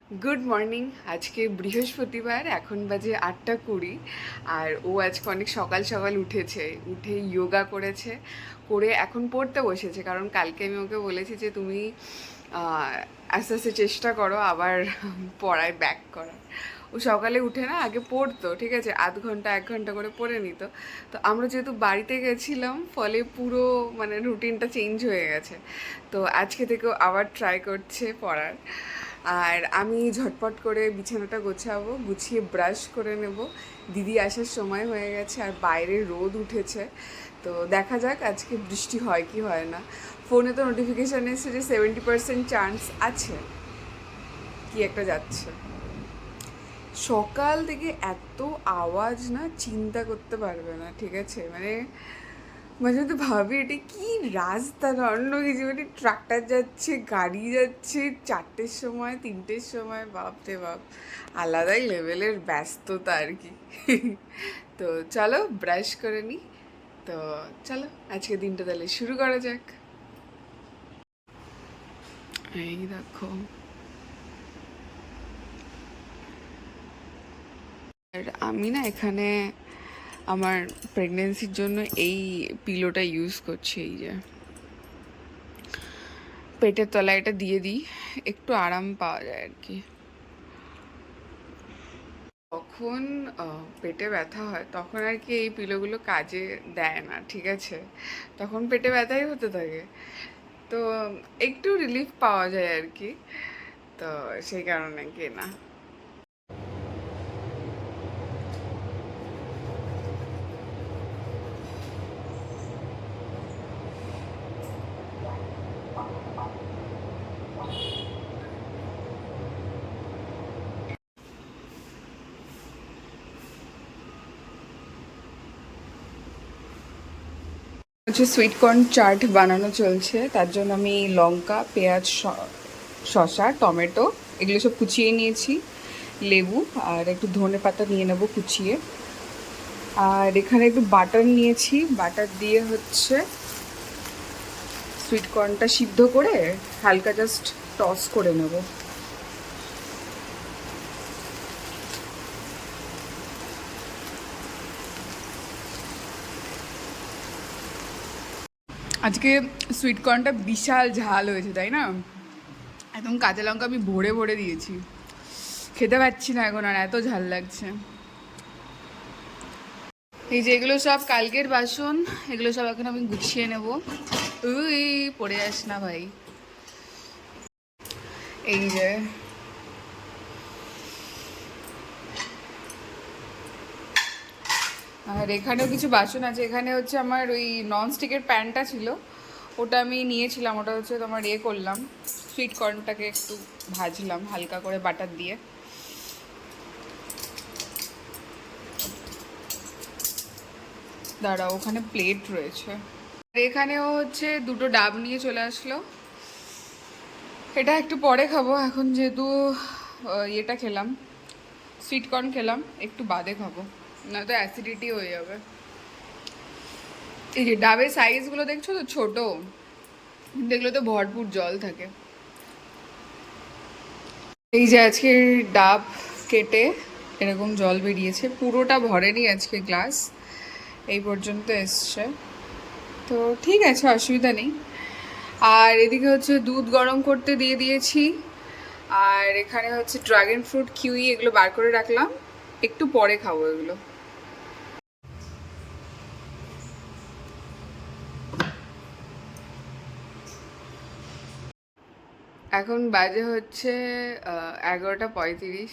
Good morning. আজকে বৃহস্পতিবার, এখন বাজে 8টা 20। আর ও আজকে অনেক সকাল সকাল উঠেছে, উঠে যোগা করেছে, করে এখন পড়তে বসেছে। কারণ কালকে আমি ওকে বলেছি যে তুমি আস্তে আস্তে চেষ্টা করো আবার পড়ায় ব্যাক করার। ও সকালে উঠে না আগে পড়তো, ঠিক আছে, আধ ঘন্টা 1 ঘন্টা করে পড়ে নিত। তো আমরা যেহেতু বাড়িতে গেছিলাম, ফলে পুরো মানে রুটিনটা চেঞ্জ হয়ে গেছে। তো আজকে থেকেও আবার ট্রাই করছে পড়ার। আর আমি ঝটপট করে বিছানাটা গোছাবো, গুছিয়ে ব্রাশ করে নেব। দিদি আসার সময় হয়ে গেছে আর বাইরে রোদ উঠেছে। তো দেখা যাক আজকে বৃষ্টি হয় কি হয় না। ফোনে তো নোটিফিকেশান এসেছে যে 70% চান্স আছে, কি একটা যাচ্ছে। সকাল থেকে এত আওয়াজ না, চিন্তা করতে পারবে না, ঠিক আছে। মানে মাঝে মধ্যে ভাবি এটা কি রাস্তা, না অন্য কিছু, মানে ট্রাক্টর যাচ্ছে, গাড়ি যাচ্ছে 4টের সময়, 3টের সময়, বাপ রে বাপ, আলাদাই লেভেলের ব্যস্ততা আর কি। তো চলো ব্রাশ করে নিই। তো চলো আজকে দিনটা তাহলে শুরু করা যাক। এই দেখো, আর আমি না এখানে আমার প্রেগনেন্সির জন্য এই পিলোটা ইউজ করছি। এই যে পেটের তলায় এটা দিয়ে দিই, একটু আরাম পাওয়া যায় আর কি। যখন পেটে ব্যথা হয় তখন আর কি এই পিলোগুলো কাজে দেয় না, ঠিক আছে। তখন পেটে ব্যথাই হতে থাকে। তো একটু রিলিফ পাওয়া যায় আর কি। তো সেই কারণে কি না। হচ্ছে সুইট কর্ন চাট বানানো চলছে, তার জন্য আমি লঙ্কা, পেঁয়াজ, শসা, টমেটো এগুলো সব কুচিয়ে নিয়েছি, লেবু আর একটু ধনে পাতা নিয়ে নেবো কুচিয়ে। আর এখানে একটু বাটার নিয়েছি, বাটার দিয়ে হচ্ছে সুইট কর্নটা সিদ্ধ করে হালকা জাস্ট টস করে নেব। আজকে সুইট কর্নটা বিশাল ঝাল হয়েছে, তাই না? একদম কাঁচা লঙ্কা আমি ভরে ভরে দিয়েছি, খেতে পাচ্ছি না এখন আর, এত ঝাল লাগছে। এই যে এগুলো সব কালকের বাসন, এগুলো সব এখন আমি গুছিয়ে নেব। উই, পড়ে যাস না ভাই। এই যে আর এখানেও কিছু বাসন আছে। এখানে হচ্ছে আমার ওই ননস্টিকের প্যানটা ছিল, ওটা আমি নিয়েছিলাম, ওটা হচ্ছে তোমার করলাম, সুইট কর্নটাকে একটু ভাজলাম হালকা করে বাটার দিয়ে। দাঁড়াও, ওখানে প্লেট রয়েছে। আর এখানেও হচ্ছে দুটো ডাব নিয়ে চলে আসলো। এটা একটু পরে খাবো, এখন যেহেতু ইয়েটা খেলাম, সুইট কর্ন খেলাম, একটু বাদে খাবো, নয়তো অ্যাসিডিটি হয়ে যাবে। এই যে ডাবের সাইজগুলো দেখছো তো, ছোট, কিন্তু এগুলোতে ভরপুর জল থাকে। এই যে আজকে ডাব কেটে এরকম জল বেরিয়েছে, পুরোটা ভরেনি আজকে গ্লাস, এই পর্যন্ত এসছে। তো ঠিক আছে, অসুবিধা নেই। আর এদিকে হচ্ছে দুধ গরম করতে দিয়ে দিয়েছি। আর এখানে হচ্ছে ড্রাগন ফ্রুট, কিউই এগুলো বার করে রাখলাম, একটু পরে খাবো এগুলো। এখন বাজে হচ্ছে 11টা 35।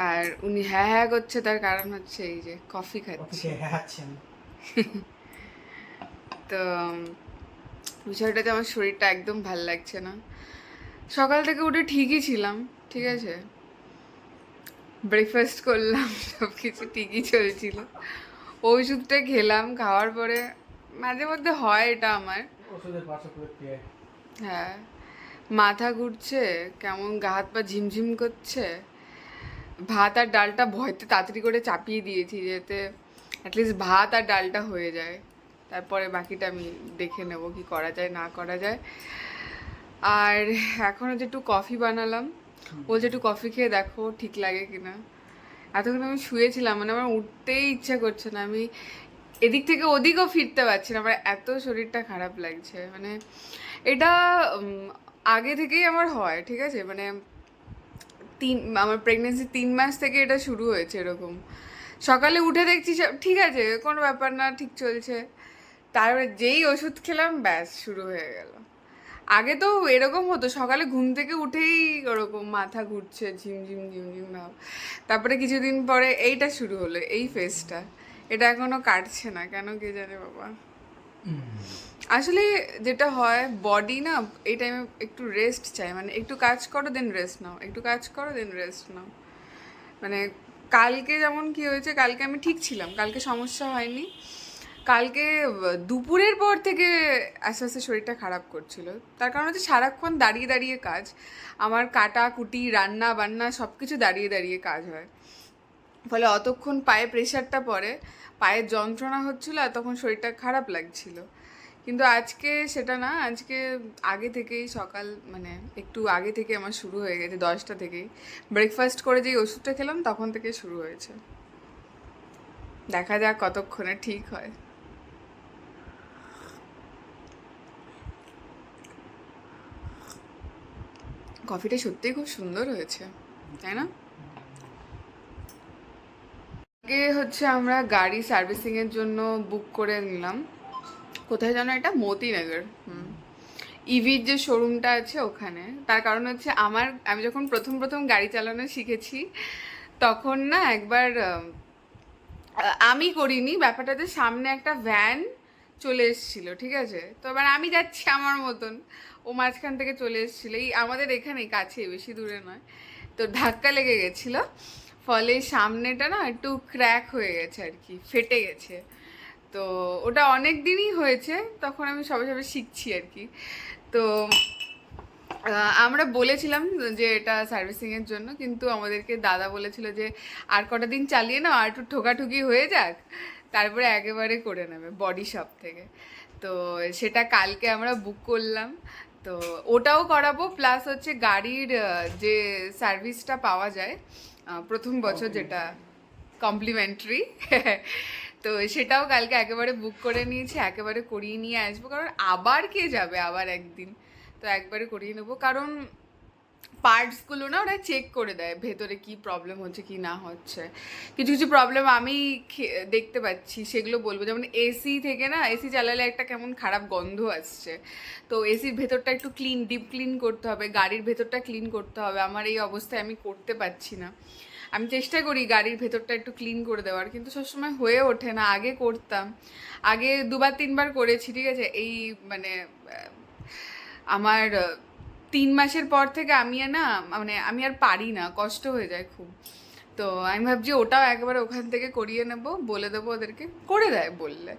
আর উনি হ্যাঁ হ্যাঁ করছে, তার কারণ হচ্ছে এই যে কফি খাচ্ছে। তো বিষয়টাতে আমার শরীরটা একদম ভাল লাগছে না। সকাল থেকে উঠে ঠিকই ছিলাম, ঠিক আছে, ব্রেকফাস্ট করলাম, সব কিছু ঠিকই চলছিল, ওষুধটা খেলাম, খাওয়ার পরে মাঝে মধ্যে হয় এটা আমার। হ্যাঁ, মাথা ঘুরছে, কেমন গা হাত পা ঝিমঝিম করছে। ভাত আর ডালটা ভয়তে তাড়াতাড়ি করে চাপিয়ে দিয়েছি, যাতে অ্যাটলিস্ট ভাত আর ডালটা হয়ে যায়, তারপরে বাকিটা আমি দেখে নেব কি করা যায় না করা যায়। আর এখন হচ্ছে একটু কফি বানালাম, বলছে একটু কফি খেয়ে দেখো ঠিক লাগে কিনা। এতক্ষণ আমি শুয়েছিলাম, মানে আমার উঠতেই ইচ্ছা করছে না, আমি এদিক থেকে ওদিকও ফিরতে পারছি না, আমার এত শরীরটা খারাপ লাগছে। মানে এটা আগে থেকেই আমার হয়, ঠিক আছে, মানে আমার প্রেগনেন্সি 3 মাস থেকে এটা শুরু হয়েছে এরকম। সকালে উঠে দেখছি সব ঠিক আছে, কোনো ব্যাপার না, ঠিক চলছে, তারপরে যেই ওষুধ খেলাম ব্যাস শুরু হয়ে গেল। আগে তো এরকম হতো, সকালে ঘুম থেকে উঠেই ওরকম মাথা ঘুরছে, ঝিমঝিম ঝিমঝিম ভাব। তারপরে কিছুদিন পরে এইটা শুরু হলো, এই ফেজটা। এটা এখনো কাটছে না, কেন কে জানে বাবা। আসলে যেটা হয়, বডি না এই টাইমে একটু রেস্ট চাই, মানে একটু কাজ করো দেন রেস্ট নাও, একটু কাজ করো দেন রেস্ট নাও। মানে কালকে যেমন কি হয়েছে, কালকে আমি ঠিক ছিলাম, কালকে সমস্যা হয়নি। কালকে দুপুরের পর থেকে আস্তে আস্তে শরীরটা খারাপ করছিল। তার কারণ হচ্ছে সারাক্ষণ দাঁড়িয়ে দাঁড়িয়ে কাজ, আমার কাটা কুটি রান্না বান্না সব কিছু দাঁড়িয়ে দাঁড়িয়ে কাজ হয়, ফলে অতক্ষণ পায়ে প্রেশারটা পড়ে, পায়ের যন্ত্রণা হচ্ছিল, আর তখন শরীরটা খারাপ লাগছিল। কিন্তু আজকে সেটা না, আজকে আগে থেকেই সকাল, মানে একটু আগে থেকে আমার শুরু হয়ে গেছে, 10টা থেকেই ব্রেকফাস্ট করে যেই ওষুধটা খেলাম তখন থেকে শুরু হয়েছে। দেখা যাক কতক্ষণে ঠিক হয়। কফিটা সত্যিই খুব সুন্দর হয়েছে, তাই না? আগে হচ্ছে আমরা গাড়ি সার্ভিসিংয়ের জন্য বুক করে নিলাম, কোথায় জানো এটা, মতিনগর। ইভির যে শোরুমটা আছে ওখানে। তার কারণ হচ্ছে আমি যখন প্রথম প্রথম গাড়ি চালানো শিখেছি, তখন না একবার আমি করিনি ব্যাপারটাতে, সামনে একটা ভ্যান চলে এসেছিল, ঠিক আছে, তো এবার আমি যাচ্ছি আমার মতন, ও মাঝখান থেকে চলে এসেছিল, এই আমাদের এখানেই কাছে, বেশি দূরে নয়। তো ধাক্কা লেগে গেছিল, ফলে সামনেটা না একটু ক্র্যাক হয়ে গেছে আর কি, ফেটে গেছে। তো ওটা অনেক দিনই হয়েছে, তখন আমি সবে সবে শিখছি আর কি। তো আমরা বলেছিলাম যে এটা সার্ভিসিংয়ের জন্য, কিন্তু আমাদেরকে দাদা বলেছিল যে আর কটা দিন চালিয়ে নাও, আর একটু ঠোকাঠুকি হয়ে যাক, তারপরে একেবারে করে নেবে বডি শপ থেকে। তো সেটা কালকে আমরা বুক করলাম, তো ওটাও করাবো, প্লাস হচ্ছে গাড়ির যে সার্ভিসটা পাওয়া যায় প্রথম বছর, যেটা কমপ্লিমেন্টারি, তো সেটাও কালকে একেবারে বুক করে নিয়েছি, একেবারে করিয়ে নিয়ে আসবো, কারণ আবার কে যাবে আবার একদিন, তো একবারে করিয়ে নেবো। কারণ পার্টসগুলো না ওরা চেক করে দেয় ভেতরে কি প্রবলেম হচ্ছে কি না হচ্ছে। কিছু কিছু প্রবলেম আমি দেখতে পাচ্ছি, সেগুলো বলবো। যেমন এসি থেকে না, এসি চালালে একটা কেমন খারাপ গন্ধ আসছে, তো এসির ভেতরটা একটু ডিপ ক্লিন করতে হবে, গাড়ির ভেতরটা ক্লিন করতে হবে। আমার এই অবস্থায় আমি করতে পারছি না। আমি চেষ্টা করি গাড়ির ভেতরটা একটু ক্লিন করে দেওয়ার, কিন্তু সবসময় হয়ে ওঠে না। আগে করতাম, আগে 2-3 বার করেছি, ঠিক আছে। এই মানে আমার 3 মাসের পর থেকে আমি না, মানে আমি আর পারি না, কষ্ট হয়ে যায় খুব। তো আমি ভাবছি ওটাও একবারে ওখান থেকে করিয়ে নেব, বলে দেবো ওদেরকে, করে দেয় বললে।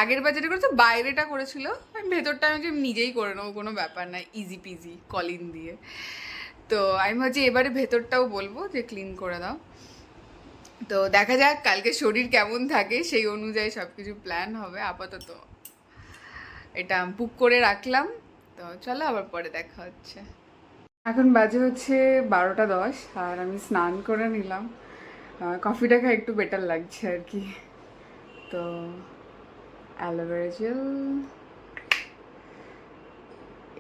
আগের বার যেটা করেছে বাইরেটা করেছিল, আমি ভেতরটা আমি নিজেই করে নেবো, কোনো ব্যাপার না, ইজি পিজি কলিন দিয়ে। তো আমি ভাবছি এবারে ভেতরটাও বলবো যে ক্লিন করে দাও। তো দেখা যাক কালকে শরীর কেমন থাকে, সেই অনুযায়ী সব কিছু প্ল্যান হবে। আপাতত এটা বুক করে রাখলাম, তো চলো আবার পরে দেখা হচ্ছে। এখন বাজে হচ্ছে 12টা 10, আর আমি স্নান করে নিলাম, কফিটা খাই একটু বেটার লাগছে আর কি। তো অ্যালোভেরা জেল,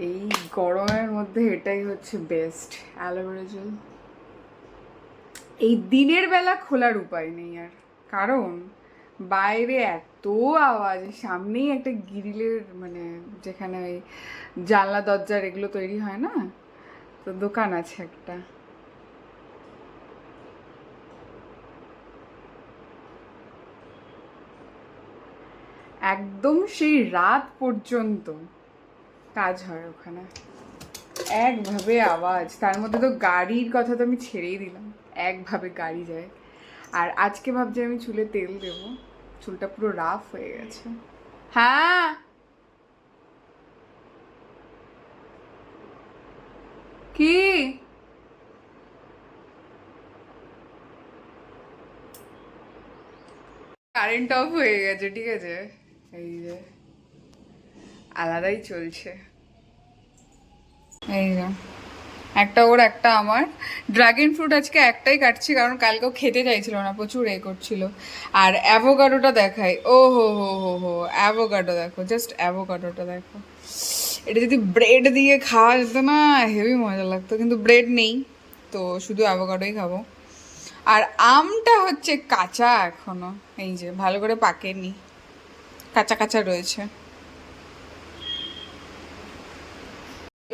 এই গরমের মধ্যে এটাই হচ্ছে বেস্ট, অ্যালোভেরা জেল। এই দিনের বেলা খোলার উপায় নেই আর, কারণ বাইরে এত আওয়াজ, সামনেই একটা গ্রিলের, মানে যেখানে ওই জানলা দরজার এগুলো তৈরি হয় না, তো দোকান আছে একটা। একদম সেই রাত পর্যন্ত কাজ হয় ওখানে, একভাবে আওয়াজ। তার মধ্যে তো গাড়ির কথা তো আমি ছেড়েই দিলাম, একভাবে গাড়ি যায়। আর আজকে ভাবছি আমি চুলে তেল দেব, চুলটা পুরো রাফ হয়ে গেছে। হ্যাঁ, কি? কারেন্ট অফ হয়ে গেছে, ঠিক আছে, এই যে আলাদাই চলছে। এই যে একটা ওর একটা আমার। ড্রাগন ফ্রুট আজকে একটাই কাটছি কারণ কালকেও খেতে চাইছিল না, প্রচুর করছিল। আর অ্যাভোকাডোটা দেখাই, ও হো হো হো হো, অ্যাভোকাডো দেখো, জাস্ট অ্যাভোকাডোটা দেখো। এটা যদি ব্রেড দিয়ে খাওয়া যেত না হেভি মজা লাগতো, কিন্তু ব্রেড নেই, তো শুধু অ্যাভোকাডোই খাবো। আর আমটা হচ্ছে কাঁচা এখনো, এই যে ভালো করে পাকেনি, কাঁচা কাঁচা রয়েছে।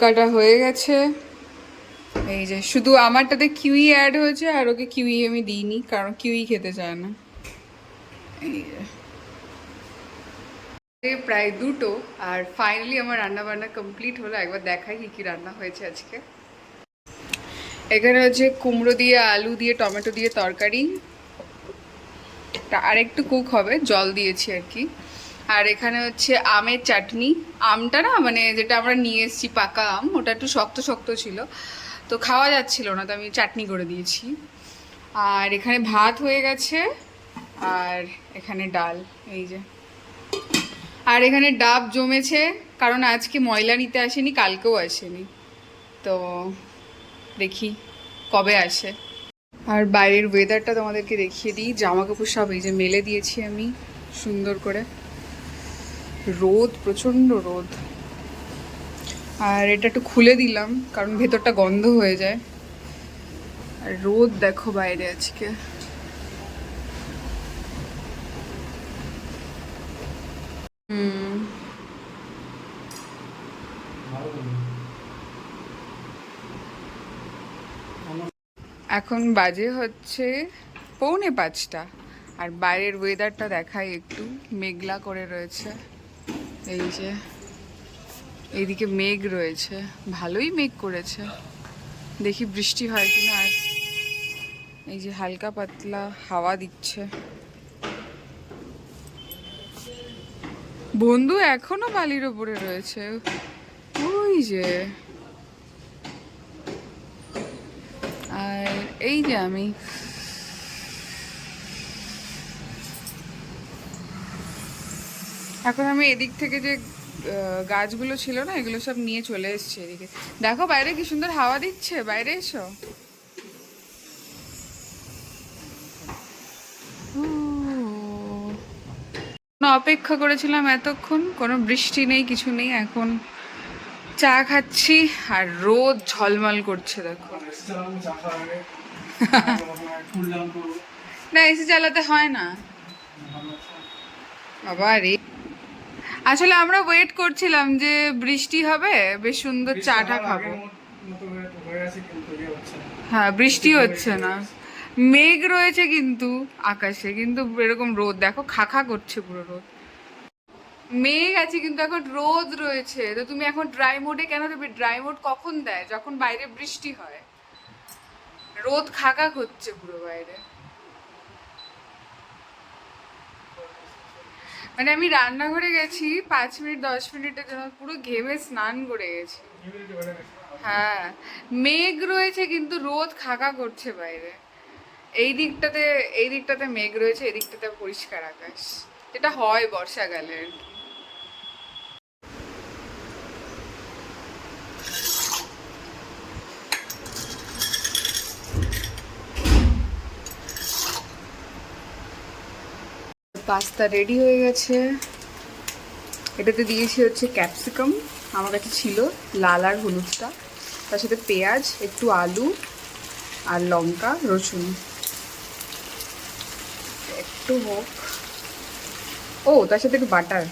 কাটা হয়ে গেছে। এই যে শুধু আমারটাতে কিউই অ্যাড হয়েছে, আর ওকে কিউই আমি দিইনি কারণ কিউই খেতে চায় না। এই যে প্রায় 2টো, আর ফাইনালি আমার রান্না বান্না কমপ্লিট হলো। একবার দেখাই কি কি রান্না হয়েছে আজকে। এখানে হচ্ছে কুমড়ো দিয়ে আলু দিয়ে টমেটো দিয়ে তরকারি, আর একটু কুক হবে, জল দিয়েছি আর কি। আর এখানে হচ্ছে আমের চাটনি। আমটা না মানে যেটা আমরা নিয়ে এসেছি পাকা আম, ওটা একটু শক্ত শক্ত ছিল, তো খাওয়া যাচ্ছিল না, তো আমি চাটনি করে দিয়েছি। আর এখানে ভাত হয়ে গেছে, আর এখানে ডাল, এই যে। আর এখানে ডাব জমেছে, কারণ আজকে ময়লা নিতে আসেনি, কালকেও আসেনি, তো দেখি কবে আসে। আর বাইরের ওয়েদারটা তোমাদেরকে দেখিয়ে দিই। জামা কাপড় সব এই যে মেলে দিয়েছি আমি সুন্দর করে। রোদ, প্রচণ্ড রোদ। আর এটা একটু খুলে দিলাম কারণ ভেতরটা গন্ধ হয়ে যায়। আর রোদ দেখো বাইরে আজকে। এখন বাজে হচ্ছে 4:45, আর বাইরের ওয়েদারটা দেখাই একটু, মেঘলা করে রয়েছে। এই যে এইদিকে মেঘ রয়েছে, ভালোই মেঘ করেছে, দেখি বৃষ্টি হয় কিনা। আর এই যে হালকা পাতলা হাওয়া দিচ্ছে। বন্ধু এখনো বালির ওপরে রয়েছে, ওই যে। আর এই যে আমি এখন এদিক থেকে যে গাছগুলো ছিল না, এগুলো সব নিয়ে চলে এসছে এদিকে। দেখো বাইরে কি সুন্দর হাওয়া দিচ্ছে, বাইরে এসো। অপেক্ষা করেছিলাম এতক্ষণ, কোনো বৃষ্টি নেই, কিছু নেই, এখন চা খাচ্ছি আর রোদ ঝলমল করছে দেখো। না এসি চালাতে হয় না বাবা রে। আসলে আমরা ওয়েট করছিলাম যে বৃষ্টি হবে, বেশ সুন্দর চাটা খাবো। হ্যাঁ বৃষ্টি হচ্ছে না, মেঘ রয়েছে কিন্তু আকাশে, কিন্তু এরকম রোদ দেখো, খা করছে পুরো রোদ। মেঘ আছে কিন্তু এখন রোদ রয়েছে, তো তুমি এখন ড্রাই মোডে কেন দেবে? ড্রাই মোড কখন দেয়? যখন বাইরে বৃষ্টি হয়। রোদ খাকা হচ্ছে পুরো বাইরে। মানে আমি রান্নাঘরে গেছি 5 মিনিট 10 মিনিটের জন্য, পুরো ঘেমে স্নান করে গেছি। হ্যাঁ মেঘ রয়েছে কিন্তু রোদ খাকা করছে বাইরে। এই দিকটাতে মেঘ রয়েছে, এই দিকটাতে পরিষ্কার আকাশ, যেটা হয় বর্ষাকালে আর কি। পাস্তা রেডি হয়ে গেছে। এটাতে দিয়েছি হচ্ছে ক্যাপসিকাম, আমার কাছে ছিল লাল আর হলুদটা, তার সাথে পেঁয়াজ, একটু আলু আর লঙ্কা রসুন, একটু হোক, ও তার সাথে একটু বাটার।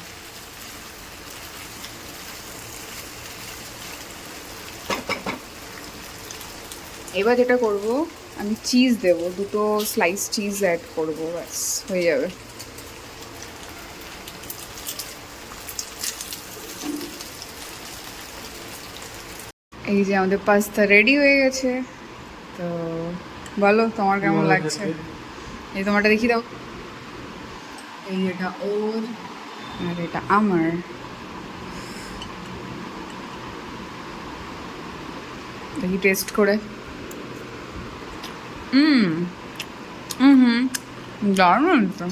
এবার যেটা করব, আমি চিজ দেব, 2টো স্লাইস চিজ অ্যাড করবো, ব্যাস হয়ে যাবে। এই যে আমাদের পাস্তা রেডি হয়ে গেছে, তো বলো তোমার কেমন লাগছে? এই তোমারটা দেখি দাও। এই এটা ওর আর এটা আমার। দেখি টেস্ট করে। হুম হুম দারুণ তো।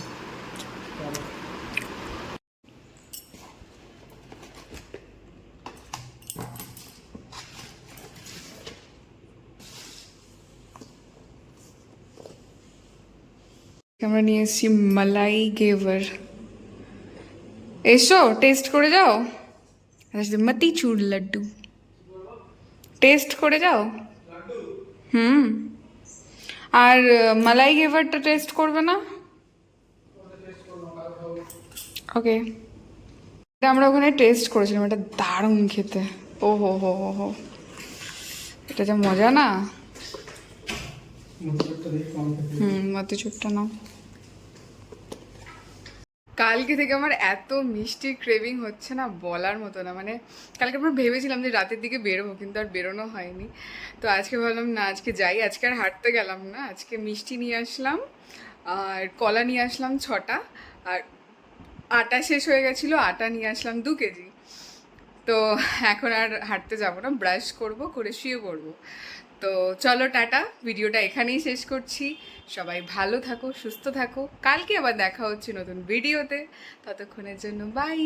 আমরা নিয়ে এসেছি মালাই গেভার। এসো টেস্ট করে যাও। মতিচুর লাড্ডু টেস্ট করে যাও। হুম। আর মালাই গেভারটা টেস্ট করবে না? ওকে। এটা আমরা ওখানে টেস্ট করেছিলাম, এটা দারুণ খেতে। ও হো হো হো হো, এটা যা মজা না। মতিচুরটা নাও। কালকে থেকে আমার এত মিষ্টি ক্রেভিং হচ্ছে না, বলার মতো না। মানে কালকে আমরা ভেবেছিলাম যে রাতের দিকে বেরোবো, কিন্তু আর বেরোনো হয়নি। তো আজকে ভাবলাম না, আজকে যাই। আজকে আর হাঁটতে গেলাম না, আজকে মিষ্টি নিয়ে আসলাম আর কলা নিয়ে আসলাম 6টা, আর আটা শেষ হয়ে গেছিলো, আটা নিয়ে আসলাম 2 কেজি। তো এখন আর হাঁটতে যাবো না, ব্রাশ করব, করে শুয়ে পড়বো। তো চলো টাটা, ভিডিওটা এখানেই শেষ করছি। সবাই ভালো থাকো, সুস্থ থাকো, কালকে আবার দেখা হচ্ছে নতুন ভিডিওতে। ততক্ষণের জন্য বাই।